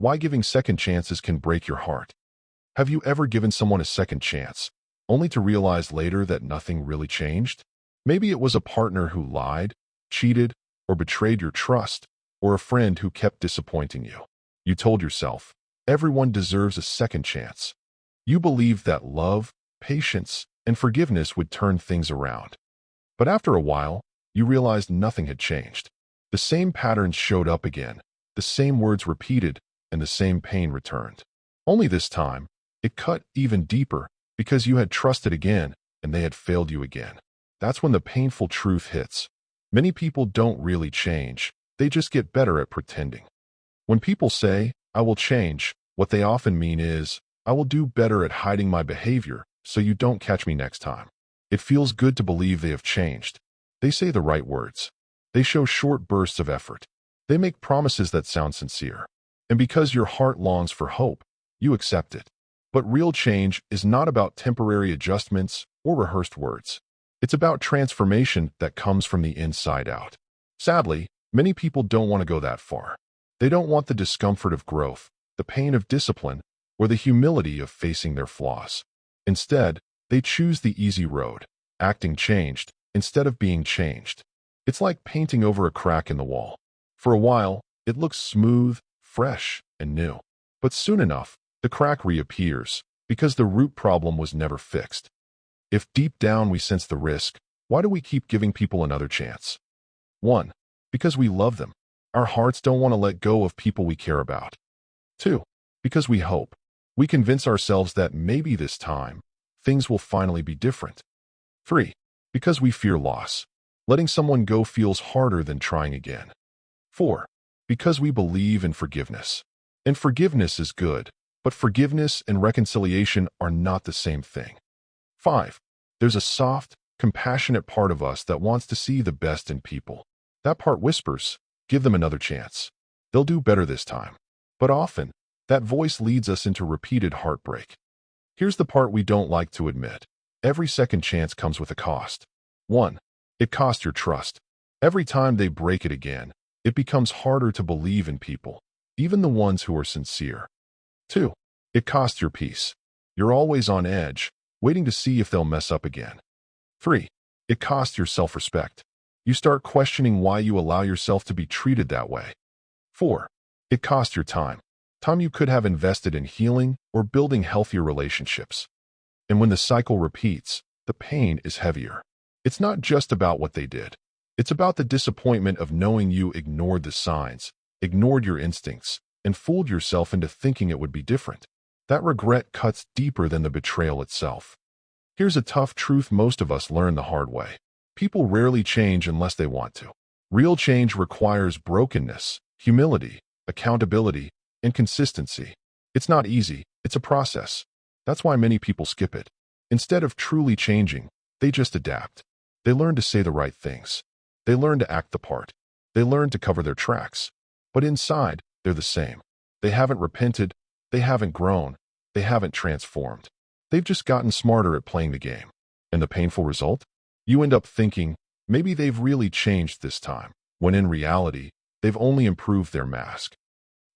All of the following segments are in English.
why giving second chances can break your heart. Have you ever given someone a second chance, only to realize later that nothing really changed? Maybe it was a partner who lied, cheated, or betrayed your trust, or a friend who kept disappointing you. You told yourself, everyone deserves a second chance. You believed that love, patience, and forgiveness would turn things around. But after a while, you realized nothing had changed. The same patterns showed up again, the same words repeated, and the same pain returned. Only this time, it cut even deeper because you had trusted again and they had failed you again. That's when the painful truth hits. Many people don't really change, they just get better at pretending. When people say, "I will change," what they often mean is, "I will do better at hiding my behavior so you don't catch me next time." It feels good to believe they have changed. They say the right words. They show short bursts of effort. They make promises that sound sincere. And because your heart longs for hope, you accept it. But real change is not about temporary adjustments or rehearsed words. It's about transformation that comes from the inside out. Sadly, many people don't want to go that far. They don't want the discomfort of growth, the pain of discipline, or the humility of facing their flaws. Instead, they choose the easy road, acting changed instead of being changed. It's like painting over a crack in the wall. For a while, it looks smooth, fresh, and new. But soon enough, the crack reappears because the root problem was never fixed. If deep down we sense the risk, why do we keep giving people another chance? 1. Because we love them. Our hearts don't want to let go of people we care about. 2. Because we hope. We convince ourselves that maybe this time, things will finally be different. 3. Because we fear loss. Letting someone go feels harder than trying again. 4. Because we believe in forgiveness. And forgiveness is good, but forgiveness and reconciliation are not the same thing. 5. There's a soft, compassionate part of us that wants to see the best in people. That part whispers, give them another chance. They'll do better this time. But often, that voice leads us into repeated heartbreak. Here's the part we don't like to admit. Every second chance comes with a cost. 1. It costs your trust. Every time they break it again, it becomes harder to believe in people, even the ones who are sincere. 2. It costs your peace. You're always on edge, waiting to see if they'll mess up again. 3. It costs your self-respect. You start questioning why you allow yourself to be treated that way. 4. It costs your time. Time you could have invested in healing or building healthier relationships. And when the cycle repeats, the pain is heavier. It's not just about what they did. It's about the disappointment of knowing you ignored the signs, ignored your instincts, and fooled yourself into thinking it would be different. That regret cuts deeper than the betrayal itself. Here's a tough truth most of us learn the hard way. People rarely change unless they want to. Real change requires brokenness, humility, accountability, and consistency. It's not easy, it's a process. That's why many people skip it. Instead of truly changing, they just adapt. They learn to say the right things. They learn to act the part. They learn to cover their tracks. But inside, they're the same. They haven't repented. They haven't grown. They haven't transformed. They've just gotten smarter at playing the game. And the painful result? You end up thinking, maybe they've really changed this time, when in reality, they've only improved their mask.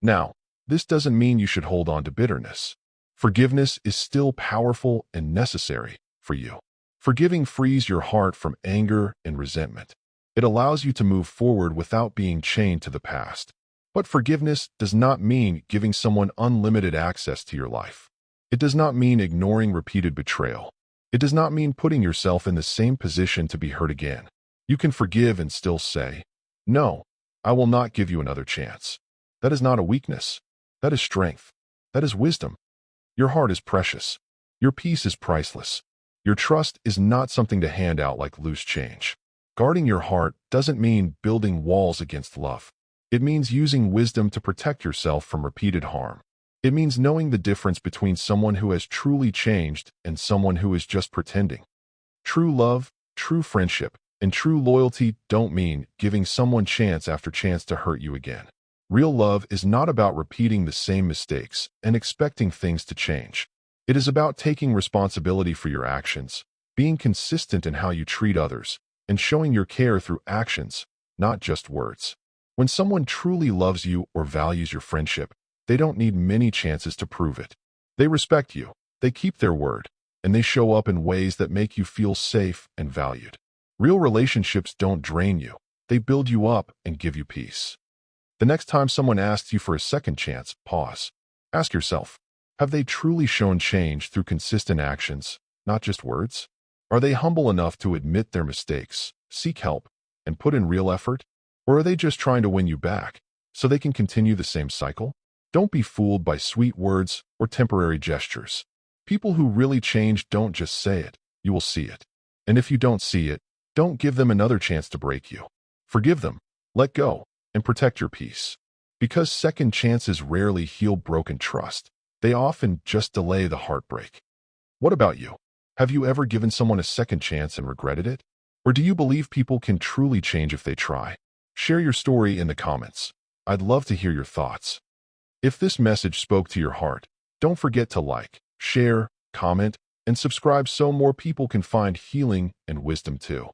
Now, this doesn't mean you should hold on to bitterness. Forgiveness is still powerful and necessary for you. Forgiving frees your heart from anger and resentment. It allows you to move forward without being chained to the past. But forgiveness does not mean giving someone unlimited access to your life. It does not mean ignoring repeated betrayal. It does not mean putting yourself in the same position to be hurt again. You can forgive and still say, "No, I will not give you another chance." That is not a weakness. That is strength. That is wisdom. Your heart is precious. Your peace is priceless. Your trust is not something to hand out like loose change. Guarding your heart doesn't mean building walls against love. It means using wisdom to protect yourself from repeated harm. It means knowing the difference between someone who has truly changed and someone who is just pretending. True love, true friendship, and true loyalty don't mean giving someone chance after chance to hurt you again. Real love is not about repeating the same mistakes and expecting things to change. It is about taking responsibility for your actions, being consistent in how you treat others, and showing your care through actions, not just words. When someone truly loves you or values your friendship, They don't need many chances to prove it. They respect you, they keep their word, and they show up in ways that make you feel safe and valued. Real relationships don't drain you. They build you up and give you peace. The next time someone asks you for a second chance, pause. Ask yourself, have they truly shown change through consistent actions, not just words? Are they humble enough to admit their mistakes, seek help, and put in real effort? Or are they just trying to win you back so they can continue the same cycle? Don't be fooled by sweet words or temporary gestures. People who really change don't just say it, you will see it. And if you don't see it, don't give them another chance to break you. Forgive them, let go, and protect your peace. Because second chances rarely heal broken trust. They often just delay the heartbreak. What about you? Have you ever given someone a second chance and regretted it? Or do you believe people can truly change if they try? Share your story in the comments. I'd love to hear your thoughts. If this message spoke to your heart, don't forget to like, share, comment, and subscribe so more people can find healing and wisdom too.